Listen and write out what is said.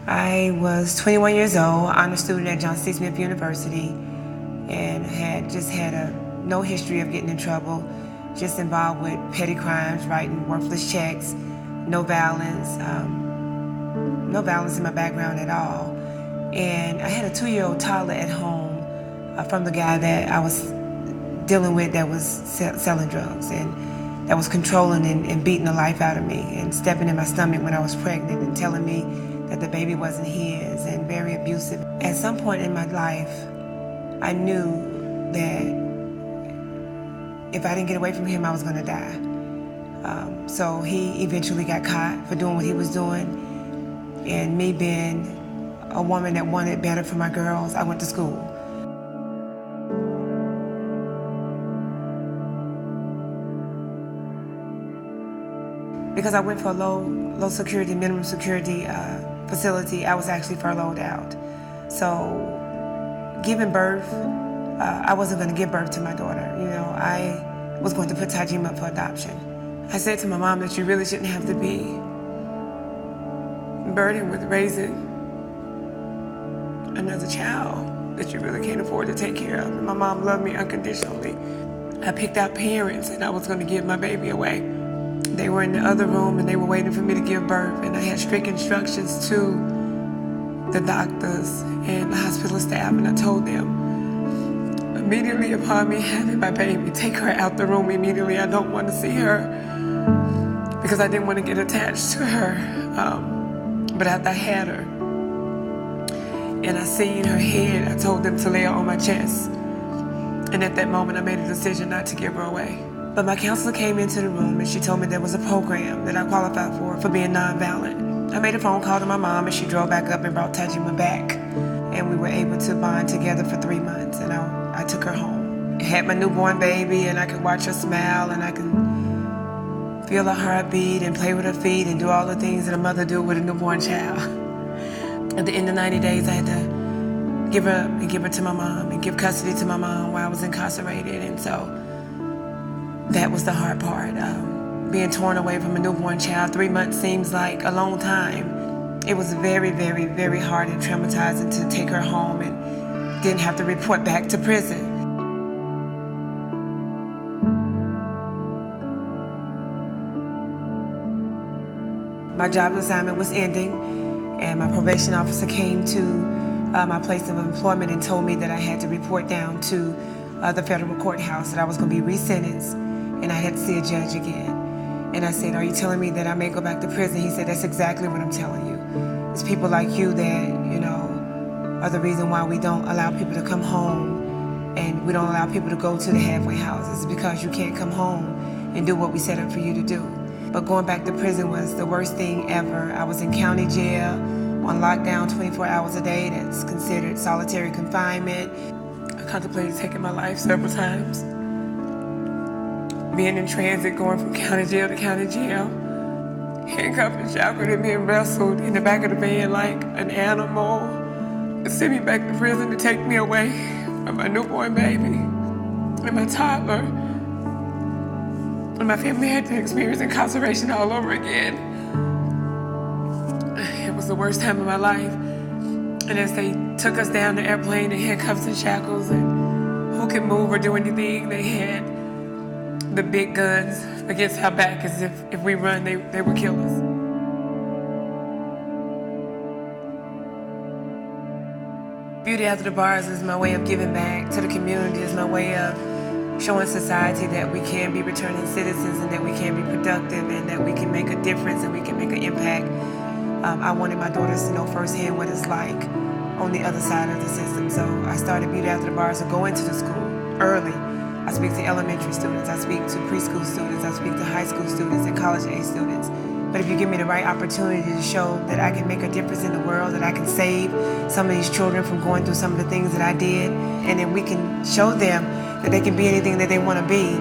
I was 21 years old, honor student at John C. Smith University, and had no history of getting in trouble, just involved with petty crimes, writing worthless checks, no violence in my background at all. And I had a 2-year-old toddler at home from the guy that I was dealing with that was selling drugs, and that was controlling and beating the life out of me and stepping in my stomach when I was pregnant and telling me that the baby wasn't his, and very abusive. At some point in my life, I knew that if I didn't get away from him, I was gonna die. So he eventually got caught for doing what he was doing, and me being a woman that wanted better for my girls, I went to school. Because I went for a low security, minimum security facility, I was actually furloughed out. So giving birth, I wasn't going to give birth to my daughter. You know, I was going to put Tajima up for adoption. I said to my mom that you really shouldn't have to be burdened with raising another child that you really can't afford to take care of. And my mom loved me unconditionally. I picked out parents and I was going to give my baby away. They were in the other room and they were waiting for me to give birth, and I had strict instructions to the doctors and the hospital staff, and I told them immediately upon me having my baby, take her out the room immediately. I don't want to see her, because I didn't want to get attached to her. But after I had her and I seen her head, I told them to lay her on my chest. And at that moment, I made a decision not to give her away. But my counselor came into the room and she told me there was a program that I qualified for being nonviolent. I made a phone call to my mom and she drove back up and brought Tajima back. And we were able to bond together for 3 months, and I took her home. I had my newborn baby, and I could watch her smile, and I could feel her heartbeat and play with her feet and do all the things that a mother do with a newborn child. At the end of 90 days, I had to give her to my mom and give custody to my mom while I was incarcerated. And so that was the hard part. Being torn away from a newborn child, 3 months seems like a long time. It was very, very, very hard and traumatizing to take her home and didn't have to report back to prison. My job assignment was ending, and my probation officer came to my place of employment and told me that I had to report down to the federal courthouse, that I was going to be resentenced and I had to see a judge again. And I said, are you telling me that I may go back to prison? He said, that's exactly what I'm telling you. It's people like you that, you know, are the reason why we don't allow people to come home, and we don't allow people to go to the halfway houses, because you can't come home and do what we set up for you to do. But going back to prison was the worst thing ever. I was in county jail on lockdown 24 hours a day. That's considered solitary confinement. I contemplated taking my life several times. Being in transit, going from county jail to county jail, handcuffed and shackled and being wrestled in the back of the van like an animal, to send me back to prison to take me away from my newborn baby and my toddler. And my family had to experience incarceration all over again. It was the worst time of my life. And as they took us down the airplane in handcuffs and shackles, and who could move or do anything, they had the big guns against our back, as if we run, they would kill us. Beauty After the Bars is my way of giving back to the community, is my way of showing society that we can be returning citizens, and that we can be productive, and that we can make a difference, and we can make an impact. I wanted my daughters to know firsthand what it's like on the other side of the system. So I started Beauty After the Bars to go into the school early. I speak to elementary students, I speak to preschool students, I speak to high school students and college-age students. But if you give me the right opportunity to show that I can make a difference in the world, that I can save some of these children from going through some of the things that I did, and then we can show them that they can be anything that they want to be,